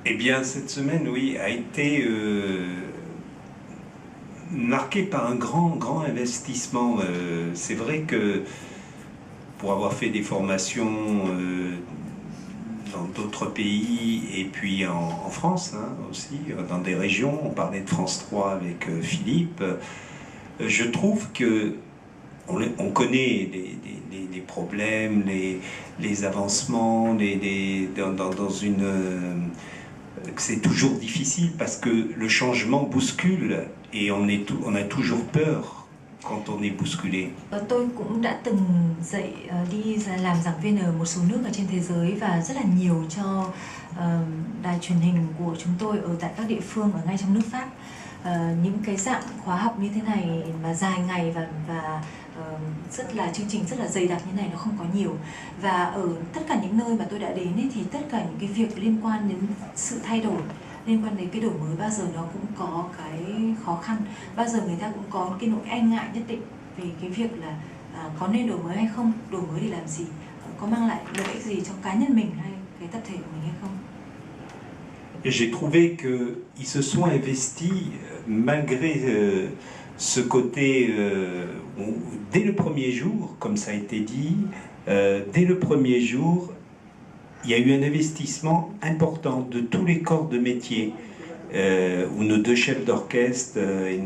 Eh bien, cette semaine, oui, a été marquée par un grand investissement. C'est vrai que pour avoir fait des formations dans d'autres pays et puis en France aussi, dans des régions, on parlait de France 3 avec Philippe, je trouve que on connaît les problèmes, les avancements, dans une c'est toujours difficile parce que le changement bouscule et on a toujours peur quand on est bousculé. Tôi cũng đã từng đi làm giảng viên ở một số nước ở trên thế giới và rất là nhiều cho đài truyền hình của chúng tôi ở tại các địa phương ở ngay trong nước Pháp. Những cái dạng khóa học như thế này mà dài ngày và rất là chương trình rất là dày đặc như này nó không có nhiều, và ở tất cả những nơi mà tôi đã đến ấy, thì tất cả những cái việc liên quan đến sự thay đổi, liên quan đến cái đổi mới bao giờ nó cũng có cái khó khăn, bao giờ người ta cũng có cái nỗi e ngại nhất định về cái việc là có nên đổi mới hay không, đổi mới để làm gì, có mang lại lợi ích gì cho cá nhân mình hay cái tập thể của mình hay không. J'ai trouvé qu'ils se sont investis malgré ce côté, dès le premier jour, comme ça a été dit, dès le premier jour, il y a eu un investissement important de tous les corps de métier, où nos deux chefs d'orchestre et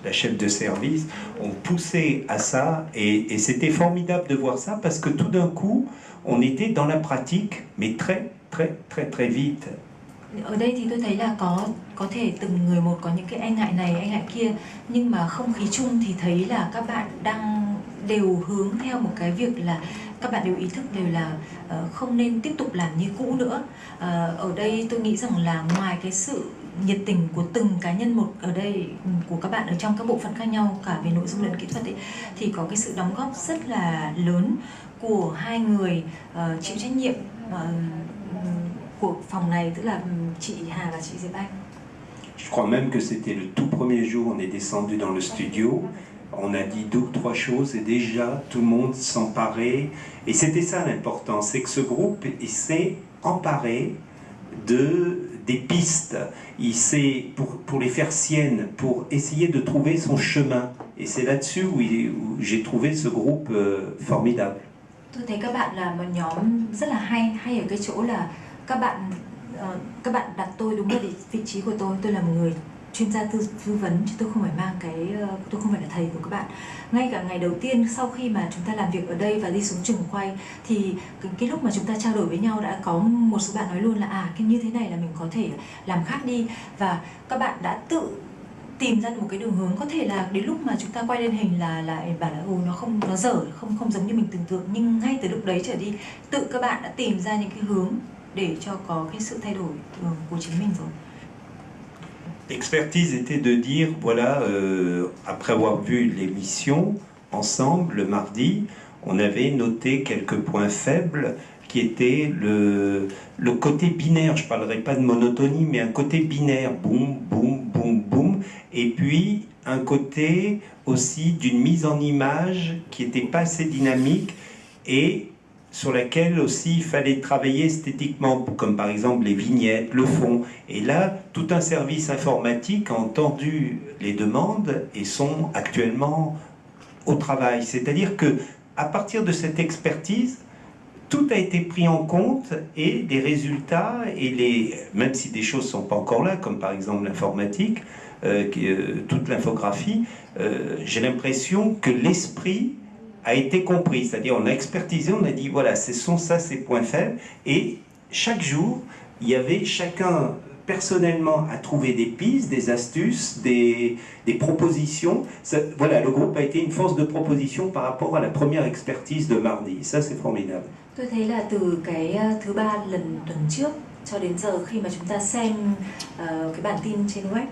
la chef de service ont poussé à ça, et c'était formidable de voir ça, parce que tout d'un coup, on était dans la pratique, mais très vite. Ở đây thì tôi thấy là có thể từng người một có những cái e ngại này, e ngại kia, nhưng mà không khí chung thì thấy là các bạn đều hướng theo một cái việc là các bạn đều ý thức đều là không nên tiếp tục làm như cũ nữa. Ở đây tôi nghĩ rằng là ngoài cái sự nhiệt tình của từng cá nhân một ở đây, của các bạn ở trong các bộ phận khác nhau cả về nội dung lẫn kỹ thuật ấy, thì có cái sự đóng góp rất là lớn của hai người chịu trách nhiệm của phòng này, tức là chị Hà và chị Diệp Anh. Je crois même que c'était le tout premier jour, on est descendu dans le studio, on a dit 2 ou 3 choses et déjà tout le monde s'emparait. Et c'était ça l'important, c'est que ce groupe il s'est emparé des pistes, il s'est, pour les faire siennes, pour essayer de trouver son chemin. Et c'est là-dessus où j'ai trouvé ce groupe formidable. Tôi thấy các bạn là một nhóm rất là hay ở cái chỗ là các bạn đặt tôi đúng ở vị trí của tôi là một người chuyên gia tư vấn, chứ tôi không phải là thầy của các bạn. Ngay cả ngày đầu tiên sau khi mà chúng ta làm việc ở đây và đi xuống trường quay, thì cái lúc mà chúng ta trao đổi với nhau đã có một số bạn nói luôn là cái như thế này là mình có thể làm khác đi, và các bạn đã tự tìm ra được một cái đường hướng. Có thể là đến lúc mà chúng ta quay lên hình là bảo là nó dở, không giống như mình tưởng tượng, nhưng ngay từ lúc đấy trở đi tự các bạn đã tìm ra những cái hướng để cho có cái sự thay đổi của chính mình rồi. L'expertise était de dire, voilà, après avoir vu l'émission ensemble le mardi, on avait noté quelques points faibles qui étaient le côté binaire. Je ne parlerai pas de monotonie, mais un côté binaire, boum, boum, boum, boum, et puis un côté aussi d'une mise en image qui n'était pas assez dynamique et sur laquelle aussi il fallait travailler esthétiquement, comme par exemple les vignettes, le fond. Et là, tout un service informatique a entendu les demandes et sont actuellement au travail. C'est-à-dire que à partir de cette expertise, tout a été pris en compte et les résultats, même si des choses ne sont pas encore là, comme par exemple l'informatique, toute l'infographie, j'ai l'impression que l'esprit a été compris, c'est-à-dire on a expertisé, on a dit voilà, ce sont ça ces points faibles, et chaque jour, il y avait chacun personnellement à trouver des pistes, des astuces, des propositions. Voilà, le groupe a été une force de proposition par rapport à la première expertise de mardi, ça c'est formidable. Tôi thấy là từ cái thứ ba lần tuần trước cho đến giờ khi mà chúng ta xem cái bản tin trên web,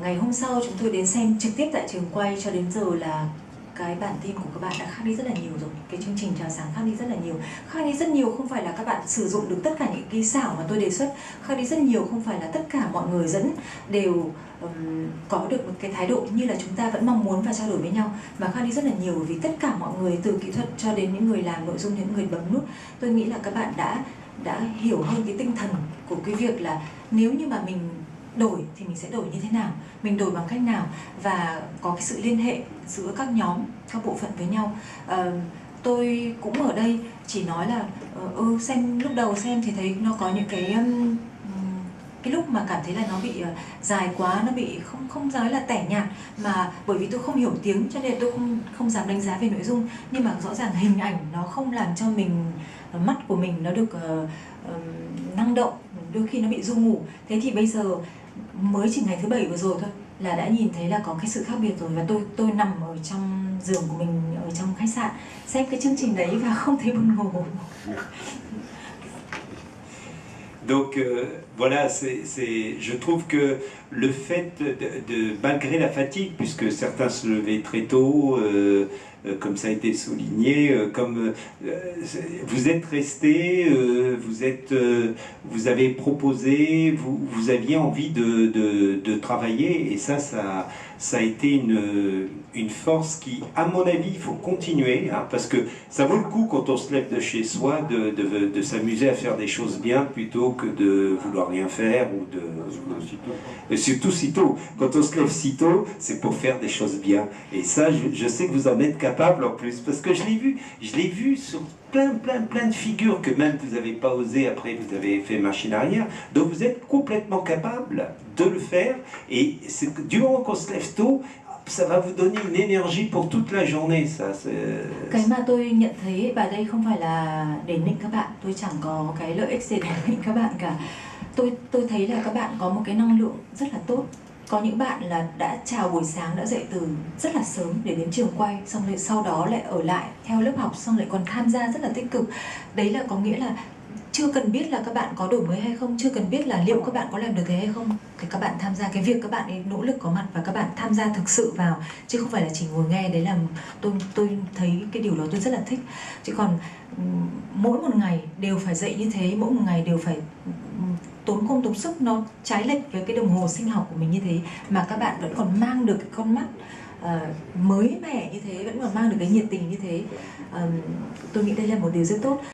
ngày hôm sau chúng tôi đến xem trực tiếp tại trường quay, cho đến giờ là cái bản tin của các bạn đã khác đi rất là nhiều rồi. Cái chương trình chào sáng khác đi rất là nhiều. Khác đi rất nhiều không phải là các bạn sử dụng được tất cả những kỹ xảo mà tôi đề xuất. Khác đi rất nhiều không phải là tất cả mọi người dẫn đều có được một cái thái độ như là chúng ta vẫn mong muốn và trao đổi với nhau. Mà khác đi rất là nhiều vì tất cả mọi người, từ kỹ thuật cho đến những người làm nội dung, những người bấm nút, tôi nghĩ là các bạn đã đã hiểu hơn cái tinh thần của cái việc là nếu như mà mình đổi thì mình sẽ đổi như thế nào, mình đổi bằng cách nào, và có cái sự liên hệ giữa các nhóm, các bộ phận với nhau. Tôi cũng ở đây chỉ nói là xem lúc đầu xem thì thấy nó có những cái lúc mà cảm thấy là nó bị dài quá, nó bị không nói là tẻ nhạt, mà bởi vì tôi không hiểu tiếng cho nên tôi không dám đánh giá về nội dung, nhưng mà rõ ràng hình ảnh nó không làm cho mình, mắt của mình nó được năng động, đôi khi nó bị ru ngủ. Thế thì bây giờ mới chỉ ngày thứ 7 vừa rồi thôi là đã nhìn thấy là có cái sự khác biệt rồi, và tôi nằm ở trong giường của mình ở trong khách sạn xem cái chương trình đấy và không thấy buồn ngủ. Donc voilà, je trouve que le fait malgré la fatigue, puisque certains se levaient très tôt, comme ça a été souligné, vous êtes resté, vous avez proposé, vous aviez envie de travailler, et ça a été une force qui, à mon avis, il faut continuer, hein, parce que ça vaut le coup quand on se lève de chez soi de s'amuser à faire des choses bien plutôt que de vouloir rien faire ou surtout si tôt. Quand on se lève si tôt, c'est pour faire des choses bien. Et ça, je sais que vous en êtes capable en plus, parce que je l'ai vu sur plein de figures que même vous n'avez pas osé, après vous avez fait machine arrière. Donc vous êtes complètement capable de le faire, et du moment qu'on se lève tôt, ça va vous donner une énergie pour toute la journée. Cái mà tôi nhận thấy, và đây không phải là để nịnh các bạn, tôi chẳng có cái lợi ích gì để nịnh các bạn cả. Tôi thấy là các bạn có một cái năng lượng rất là tốt. Có những bạn là đã chào buổi sáng, đã dậy từ rất là sớm để đến trường quay, xong rồi sau đó lại ở lại theo lớp học, xong lại còn tham gia rất là tích cực. Đấy là có nghĩa là chưa cần biết là các bạn có đổi mới hay không, chưa cần biết là liệu các bạn có làm được thế hay không, thì các bạn tham gia, cái việc các bạn ấy nỗ lực có mặt và các bạn tham gia thực sự vào, chứ không phải là chỉ ngồi nghe. Đấy là tôi thấy cái điều đó tôi rất là thích. Chứ còn mỗi một ngày đều phải dậy như thế, mỗi một ngày đều phải tốn công tốn sức, nó trái lệch với cái đồng hồ sinh học của mình như thế, mà các bạn vẫn còn mang được cái con mắt mới mẻ như thế, vẫn còn mang được cái nhiệt tình như thế. Tôi nghĩ đây là một điều rất tốt.